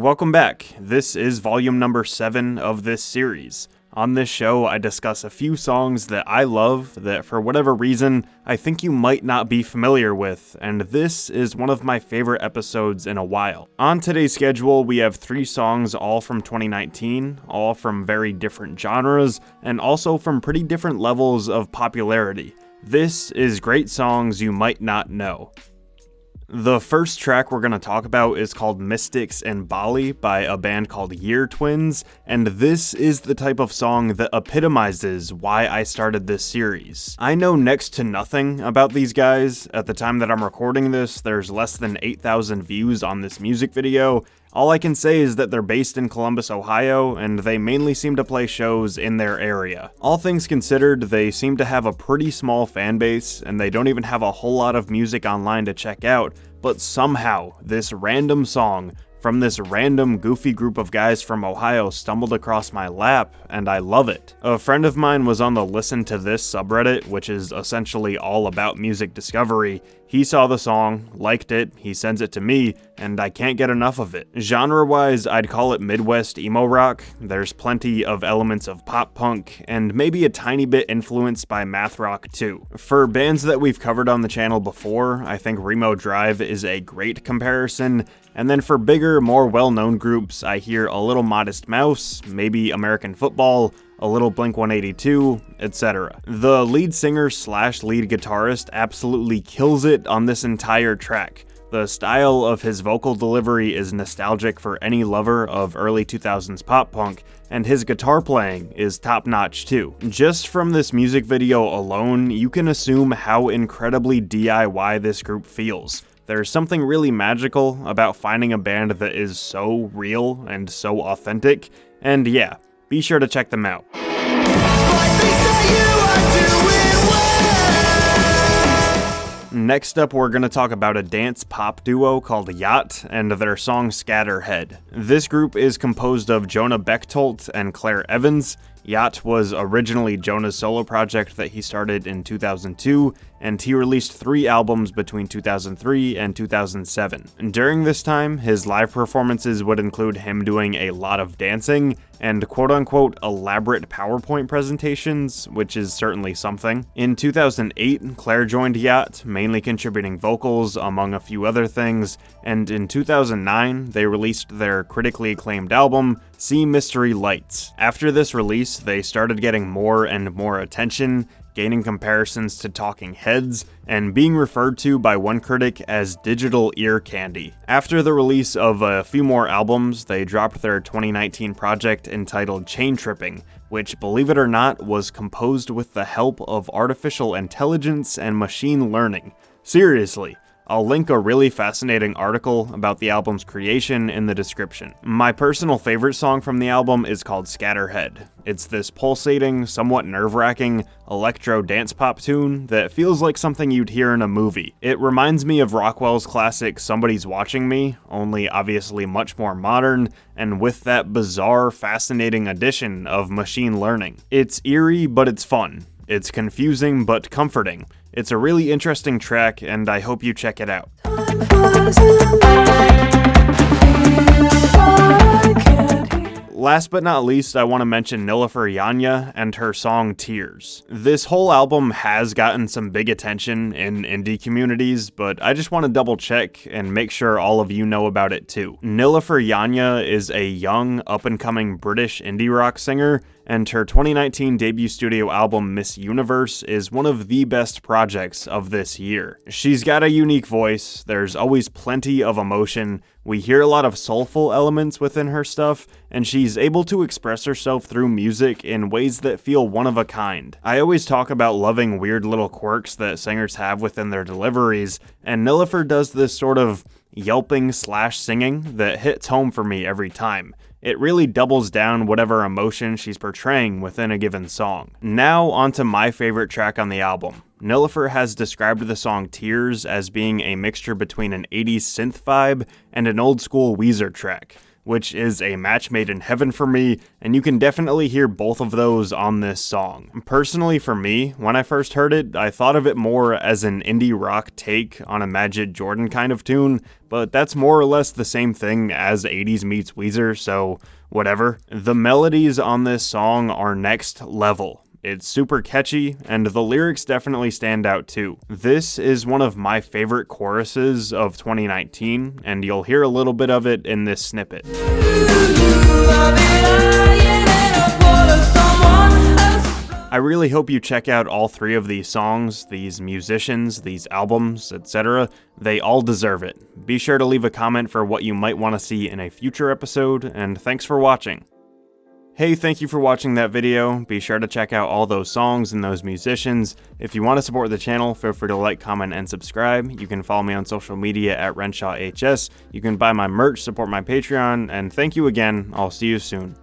Welcome back. This is volume number 7 of this series. On this show, I discuss a few songs that I love that for whatever reason, I think you might not be familiar with, and this is one of my favorite episodes in a while. On today's schedule, we have 3 songs all from 2019, all from very different genres, and also from pretty different levels of popularity. This is Great Songs You Might Not Know. The first track we're going to talk about is called Mystics in Bali by a band called Year Twins, and this is the type of song that epitomizes why I started this series. I know next to nothing about these guys. At the time that I'm recording this, there's less than 8,000 views on this music video. All I can say is that they're based in Columbus, Ohio, and they mainly seem to play shows in their area. All things considered, they seem to have a pretty small fan base, and they don't even have a whole lot of music online to check out, but somehow, this random song from this random goofy group of guys from Ohio stumbled across my lap, and I love it. A friend of mine was on the Listen to This subreddit, which is essentially all about music discovery. He saw the song, liked it, he sends it to me, and I can't get enough of it. Genre-wise, I'd call it Midwest emo rock. There's plenty of elements of pop punk, and maybe a tiny bit influenced by math rock too. For bands that we've covered on the channel before, I think Remo Drive is a great comparison, and then for bigger, more well-known groups, I hear a little Modest Mouse, maybe American Football, a little Blink-182, etc. The lead singer slash lead guitarist absolutely kills it on this entire track. The style of his vocal delivery is nostalgic for any lover of early 2000s pop punk, and his guitar playing is top-notch too. Just from this music video alone, you can assume how incredibly DIY this group feels. There's something really magical about finding a band that is so real and so authentic, and yeah, be sure to check them out. Next up, we're going to talk about a dance pop duo called Yacht and their song Scatterhead. This group is composed of Jonah Bechtold and Claire Evans. Yacht was originally Jonah's solo project that he started in 2002, and he released 3 albums between 2003 and 2007. During this time, his live performances would include him doing a lot of dancing and quote-unquote elaborate PowerPoint presentations, which is certainly something. In 2008, Claire joined Yacht, mainly contributing vocals among a few other things, and in 2009, they released their critically acclaimed album, See Mystery Lights. After this release, they started getting more and more attention, gaining comparisons to Talking Heads, and being referred to by one critic as digital ear candy. After the release of a few more albums, they dropped their 2019 project entitled Chain Tripping, which, believe it or not, was composed with the help of artificial intelligence and machine learning. Seriously. I'll link a really fascinating article about the album's creation in the description. My personal favorite song from the album is called Scatterhead. It's this pulsating, somewhat nerve-wracking electro dance pop tune that feels like something you'd hear in a movie. It reminds me of Rockwell's classic Somebody's Watching Me, only obviously much more modern, and with that bizarre, fascinating addition of machine learning. It's eerie, but it's fun. It's confusing, but comforting. It's a really interesting track, and I hope you check it out. Last but not least, I want to mention Nilufer Yanya and her song Tears. This whole album has gotten some big attention in indie communities, but I just want to double check and make sure all of you know about it too. Nilufer Yanya is a young, up-and-coming British indie rock singer, and her 2019 debut studio album Miss Universe is one of the best projects of this year. She's got a unique voice, there's always plenty of emotion, we hear a lot of soulful elements within her stuff, and she's able to express herself through music in ways that feel one of a kind. I always talk about loving weird little quirks that singers have within their deliveries, and Nilufer does this sort of yelping slash singing that hits home for me every time. It really doubles down whatever emotion she's portraying within a given song. Now onto my favorite track on the album. Nilufer has described the song Tears as being a mixture between an 80s synth vibe and an old school Weezer track. which is a match made in heaven for me, and you can definitely hear both of those on this song. Personally, for me, when I first heard it, I thought of it more as an indie rock take on a Majid Jordan kind of tune, but that's more or less the same thing as 80s meets Weezer, so whatever. The melodies on this song are next level. It's super catchy, and the lyrics definitely stand out too. This is one of my favorite choruses of 2019, and you'll hear a little bit of it in this snippet. I really hope you check out all three of these songs, these musicians, these albums, etc. They all deserve it. Be sure to leave a comment for what you might want to see in a future episode, and thanks for watching. Hey, thank you for watching that video. Be sure to check out all those songs and those musicians. If you want to support the channel, feel free to like, comment, and subscribe. You can follow me on social media at RenshawHS. You can buy my merch, support my Patreon, and thank you again. I'll see you soon.